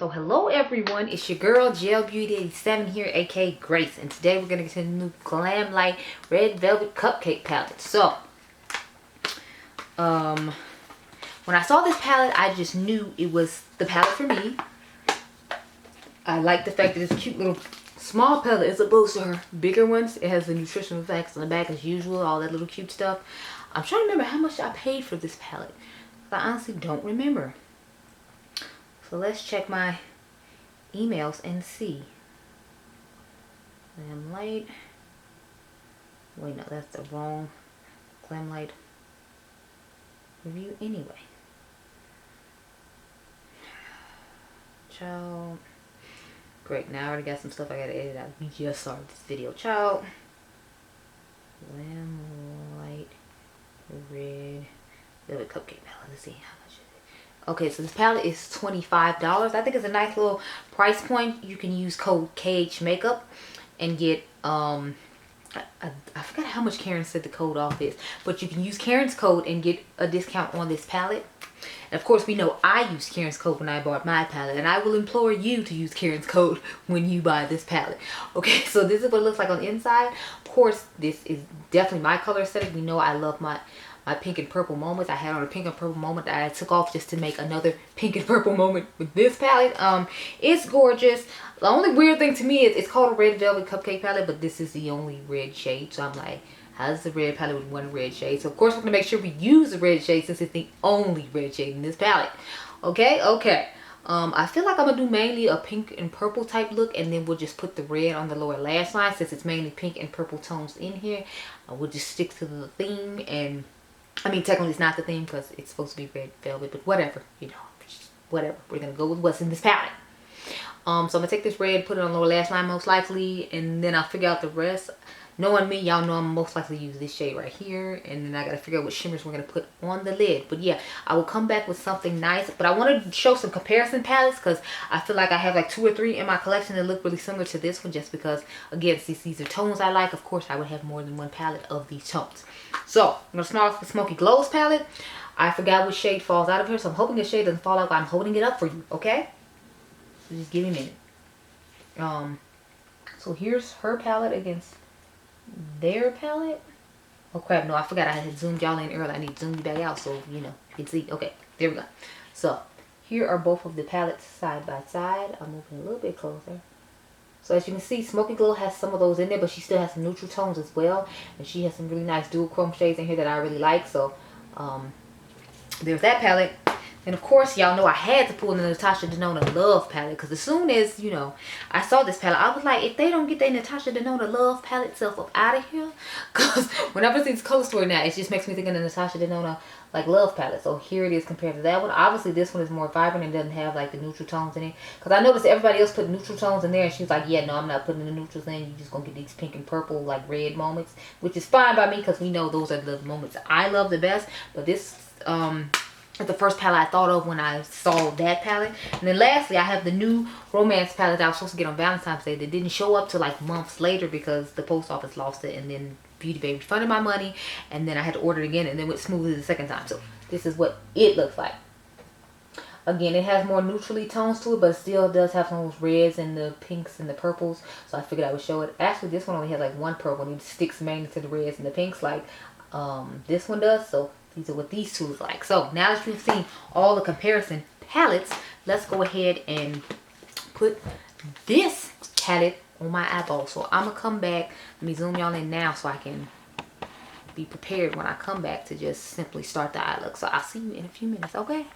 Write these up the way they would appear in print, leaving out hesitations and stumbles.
So hello everyone, it's your girl Gel Beauty 87 here, aka Grace, and today we're gonna get to the new Glamlite Red Velvet Cupcake palette. So when I saw this palette, I just knew it was the palette for me. I like the fact that this cute little small palette is opposed to her bigger ones. It has the nutritional facts on the back as usual, all that little cute stuff. I'm trying to remember how much I paid for this palette. I honestly don't remember. So let's check my emails and see. Glamlite. Wait, no, that's the wrong Glamlite review anyway. Child. Great, now I already got some stuff I gotta edit out. We just started this video. Child. Glamlite Red Velvet Cupcake palette. Let's see how much is it. Okay, so this palette is $25. I think it's a nice little price point. You can use code KHMakeup and get I forgot how much Karen said the code off is, but you can use Karen's code and get a discount on this palette. And of course, we know I used Karen's code when I bought my palette, and I will implore you to use Karen's code when you buy this palette. Okay, so this is what it looks like on the inside. Of course, this is definitely my color aesthetic. We know I love my pink and purple moments. I had on a pink and purple moment that I took off just to make another pink and purple moment with this palette. It's gorgeous. The only weird thing to me is it's called a Red Velvet Cupcake palette, but this is the only red shade. So I'm like, how's the red palette with one red shade? So of course we're gonna make sure we use the red shade since it's the only red shade in this palette. Okay. I feel like I'm gonna do mainly a pink and purple type look, and then we'll just put the red on the lower lash line since it's mainly pink and purple tones in here. We'll just stick to the theme, and I mean technically it's not the theme because it's supposed to be red velvet, but whatever, you know, whatever. We're gonna go with what's in this palette. So I'm gonna take this red, put it on the lower lash line most likely, and then I'll figure out the rest. Knowing me, y'all know I'm most likely to use this shade right here, and then I gotta figure out what shimmers we're gonna put on the lid. But yeah, I will come back with something nice, but I want to show some comparison palettes because I feel like I have like 2 or 3 in my collection that look really similar to this one, just because again, since these are tones I like, of course I would have more than one palette of these tones. So I'm gonna start off the Smoky Glows palette. I forgot which shade falls out of here, so I'm hoping the shade doesn't fall out while I'm holding it up for you, okay? So just give me a minute. So here's her palette against their palette. Oh crap, no, I forgot I had zoomed y'all in earlier. I need to zoom you back out so you know you can see. Okay, there we go. So here are both of the palettes side by side. I'm moving a little bit closer. So as you can see, Smoky Glow has some of those in there, but she still has some neutral tones as well, and she has some really nice dual chrome shades in here that I really like. So there's that palette. And of course, y'all know I had to pull in the Natasha Denona Love palette, because as soon as, you know, I saw this palette, I was like, if they don't get their Natasha Denona Love palette self up out of here, because whenever I see this color story now, it just makes me think of the Natasha Denona like Love palette. So here it is compared to that one. Obviously, this one is more vibrant and doesn't have like the neutral tones in it, because I noticed everybody else put neutral tones in there, and she was like, yeah, no, I'm not putting the neutrals in. You're just gonna get these pink and purple like red moments, which is fine by me because we know those are the moments I love the best. But this the first palette I thought of when I saw that palette. And then lastly, I have the new romance palette that I was supposed to get on Valentine's Day that didn't show up till like months later because the post office lost it, and then Beauty Bay refunded my money, and then I had to order it again, and then went smoothly the second time. So this is what it looks like. Again, it has more neutrally tones to it, but it still does have some of those reds and the pinks and the purples. So I figured I would show it. Actually, this one only has like one purple, and it sticks mainly to the reds and the pinks like this one does. So these are what these two look like. So now that you've seen all the comparison palettes, let's go ahead and put this palette on my eyeball. So I'm gonna come back. Let me zoom y'all in now so I can be prepared when I come back to just simply start the eye look. So I'll see you in a few minutes. Okay,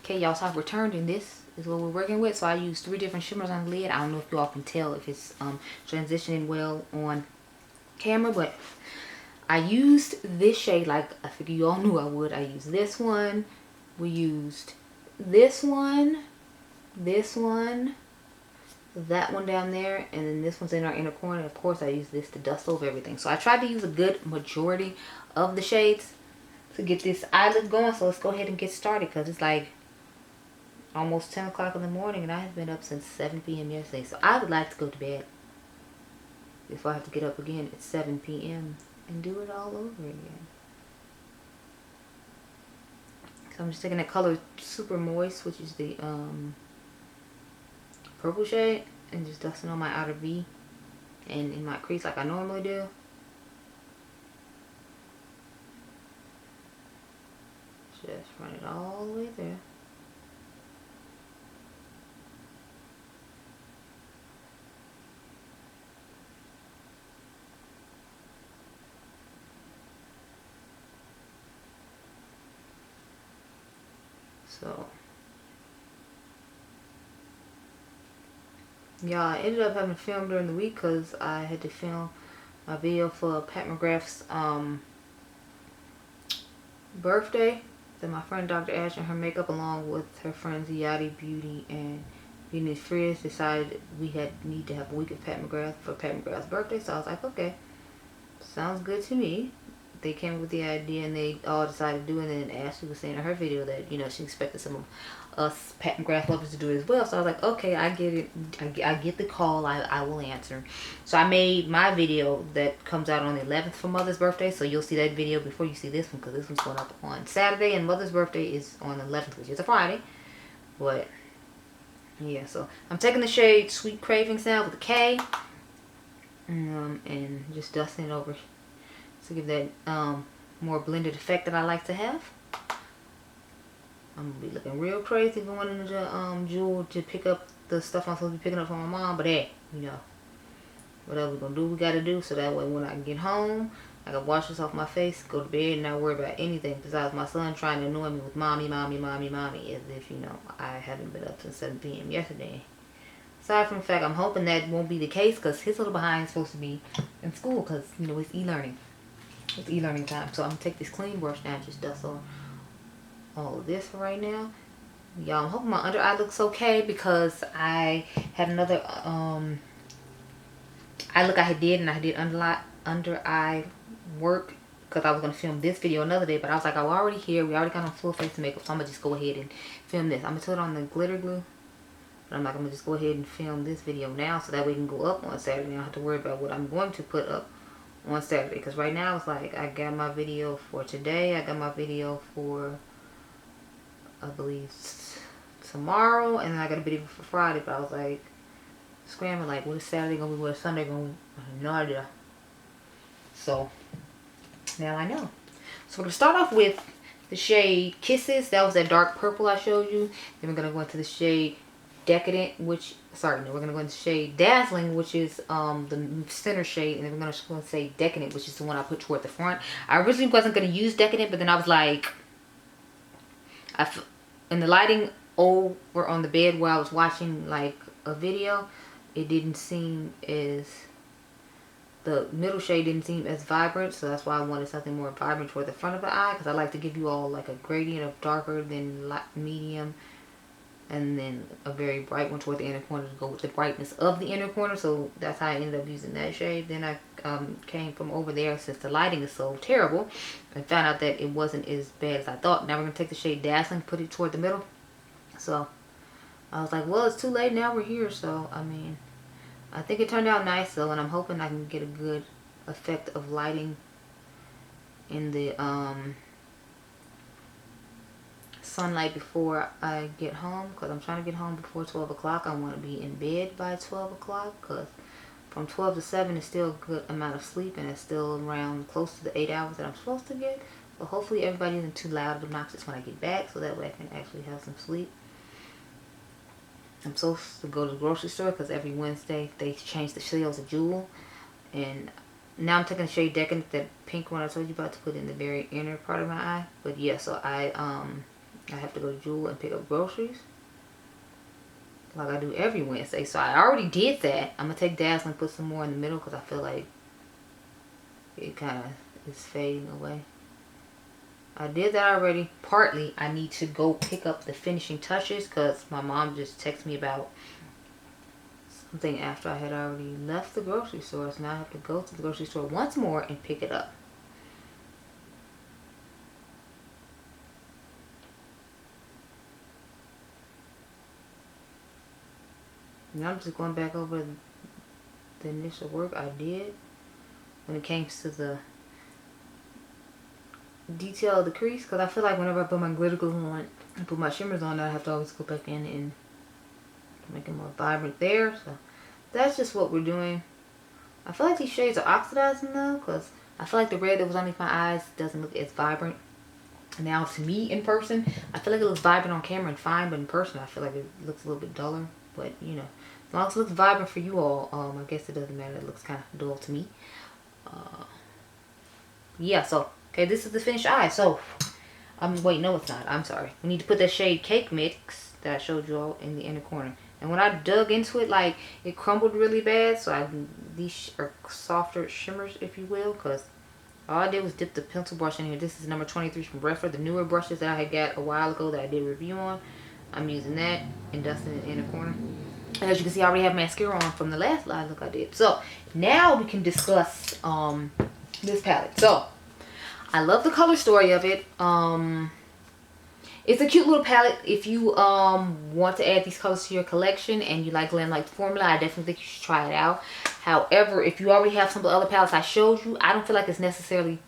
y'all, so I've returned, and this is what we're working with. So I used 3 different shimmers on the lid. I don't know if you all can tell if it's transitioning well on camera, but I used this shade like I figured you all knew I would. I used this one. We used this one, that one down there, and then this one's in our inner corner. Of course, I used this to dust over everything. So I tried to use a good majority of the shades to get this eye look going. So let's go ahead and get started, because it's like almost 10 o'clock in the morning, and I have been up since 7 p.m. yesterday. So I would like to go to bed before I have to get up again at 7 p.m. and do it all over again. So I'm just taking that color Super Moist, which is the purple shade and just dusting on my outer V and in my crease like I normally do. Just run it all the way there. So yeah, I ended up having to film during the week because I had to film my video for Pat McGrath's birthday. Then my friend Dr. Ash and her makeup, along with her friends OPV Beauty and Beauty Frizz, decided we need to have a week of Pat McGrath for Pat McGrath's birthday. So I was like, okay, sounds good to me. They came up with the idea and they all decided to do it. And then Ashley was saying in her video that, you know, she expected some of us Pat McGrath lovers to do it as well. So I was like, okay, I get it. I get the call. I will answer. So I made my video that comes out on the 11th for Mother's birthday. So you'll see that video before you see this one, because this one's going up on Saturday and Mother's birthday is on the 11th, which is a Friday. But yeah, so I'm taking the shade Sweet Cravings now with a K, and just dusting it over to give that more blended effect that I like to have. I'm gonna be looking real crazy going into the Jewel to pick up the stuff I'm supposed to be picking up for my mom, but hey, you know, whatever we're gonna do, we gotta do, so that way when I get home, I can wash this off my face, go to bed, and not worry about anything besides my son trying to annoy me with mommy, mommy, mommy, mommy, as if, you know, I haven't been up since 7 p.m. yesterday. Aside from the fact, I'm hoping that won't be the case, because his little behind is supposed to be in school, because, you know, it's e-learning. It's e-learning time. So I'm gonna take this clean brush now and just dust on all of this for right now. Y'all, I'm hoping my under eye looks okay, because I had another eye look I did, and I did under eye work because I was gonna film this video another day, but I was like, I'm already here, we already got on full face makeup, so I'm gonna just go ahead and film this. I'm gonna put it on the glitter glue, but I'm gonna just go ahead and film this video now, so that way it can go up on Saturday. I don't have to worry about what I'm going to put up on Saturday, because right now it's like I got my video for today, I got my video for, I believe, tomorrow, and then I got a video for Friday. But I was like scrambling, like, what is Saturday gonna be, what is Sunday gonna be? I have no idea. So now I know. So we're gonna start off with the shade Kisses. That was that dark purple I showed you. Then we're gonna go into the shade Decadent, which, sorry, no, we're gonna go into shade Dazzling, which is the center shade, and then we're gonna go and say Decadent, which is the one I put toward the front. I originally wasn't gonna use Decadent, but then I was like, in the lighting over on the bed where I was watching like a video, it didn't seem as, the middle shade didn't seem as vibrant, so that's why I wanted something more vibrant toward the front of the eye, because I like to give you all like a gradient of darker than light, medium, and then a very bright one toward the inner corner to go with the brightness of the inner corner. So that's how I ended up using that shade. Then I came from over there, since the lighting is so terrible, and found out that it wasn't as bad as I thought. Now we're going to take the shade Dazzling, put it toward the middle. So I was like, well, it's too late, now we're here. So I mean, I think it turned out nice though, and I'm hoping I can get a good effect of lighting in the sunlight before I get home, because I'm trying to get home before 12 o'clock. I want to be in bed by 12 o'clock, because from 12 to 7 is still a good amount of sleep, and it's still around close to the 8 hours that I'm supposed to get. So hopefully everybody isn't too loud or obnoxious when I get back, so that way I can actually have some sleep. I'm supposed to go to the grocery store, because every Wednesday they change the sales of Jewel, and now I'm taking the shade Decadent, that pink one I told you about, to put in the very inner part of my eye. But yeah, so I have to go to Jewel and pick up groceries like I do every Wednesday. So I already did that. I'm going to take Dazzling and put some more in the middle, because I feel like it kind of is fading away. I did that already. Partly, I need to go pick up the finishing touches, because my mom just texted me about something after I had already left the grocery store. So now I have to go to the grocery store once more and pick it up. Now I'm just going back over the initial work I did when it came to the detail of the crease, because I feel like whenever I put my glitter glue on and put my shimmers on, I have to always go back in and Make it more vibrant there. So that's just what we're doing. I feel like these shades are oxidizing though, because I feel like the red that was underneath my eyes doesn't look as vibrant. And now to me in person, I feel like it looks vibrant on camera and fine, but in person I feel like it looks a little bit duller. But you know, as long as it looks vibrant for you all, I guess it doesn't matter. It looks kind of dull to me. Yeah, so okay, this is the finished eye. So wait, no it's not. I'm sorry. We need to put that shade Cake Mix that I showed you all in the inner corner. And when I dug into it, like, it crumbled really bad. So these are softer shimmers, if you will, because all I did was dip the pencil brush in here. This is number 23 from Breath, the newer brushes that I had got a while ago that I did a review on. I'm using that and dusting it in the corner. And as you can see, I already have mascara on from the last live look I did. So now we can discuss this palette. So I love the color story of it. It's a cute little palette. If you want to add these colors to your collection and you like Glamlite formula, I definitely think you should try it out. However, if you already have some of the other palettes I showed you, I don't feel like it's necessarily...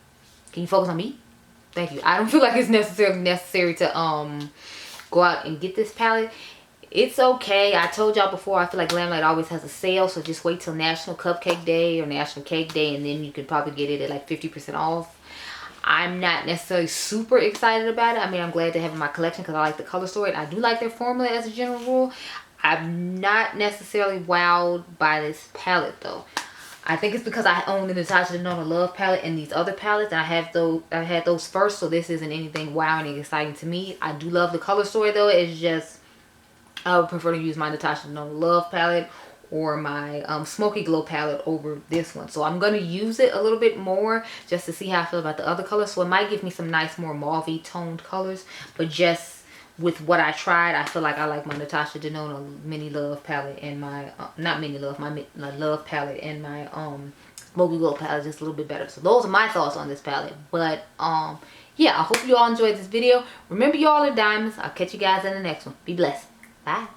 Can you focus on me? Thank you. I don't feel like it's necessarily necessary to go out and get this palette. It's okay. I told y'all before, I feel like Glamlite always has a sale, so just wait till National Cupcake Day or National Cake Day, and then you could probably get it at like 50% off. I'm not necessarily super excited about it. I mean, I'm glad to have it in my collection because I like the color story. And I do like their formula as a general rule. I'm not necessarily wowed by this palette though. I think it's because I own the Natasha Denona Love palette and these other palettes. And I had those first, so this isn't anything wowing and exciting to me. I do love the color story though. It's just, I would prefer to use my Natasha Denona Love palette or my Smoky Glow palette over this one. So I'm going to use it a little bit more just to see how I feel about the other colors. So it might give me some nice, more mauve-y toned colors. But just with what I tried, I feel like I like my Natasha Denona Mini Love palette and my, not Mini Love, my Love palette and my Smoky Glow palette just a little bit better. So those are my thoughts on this palette. But yeah, I hope you all enjoyed this video. Remember, you all are diamonds. I'll catch you guys in the next one. Be blessed. Bye.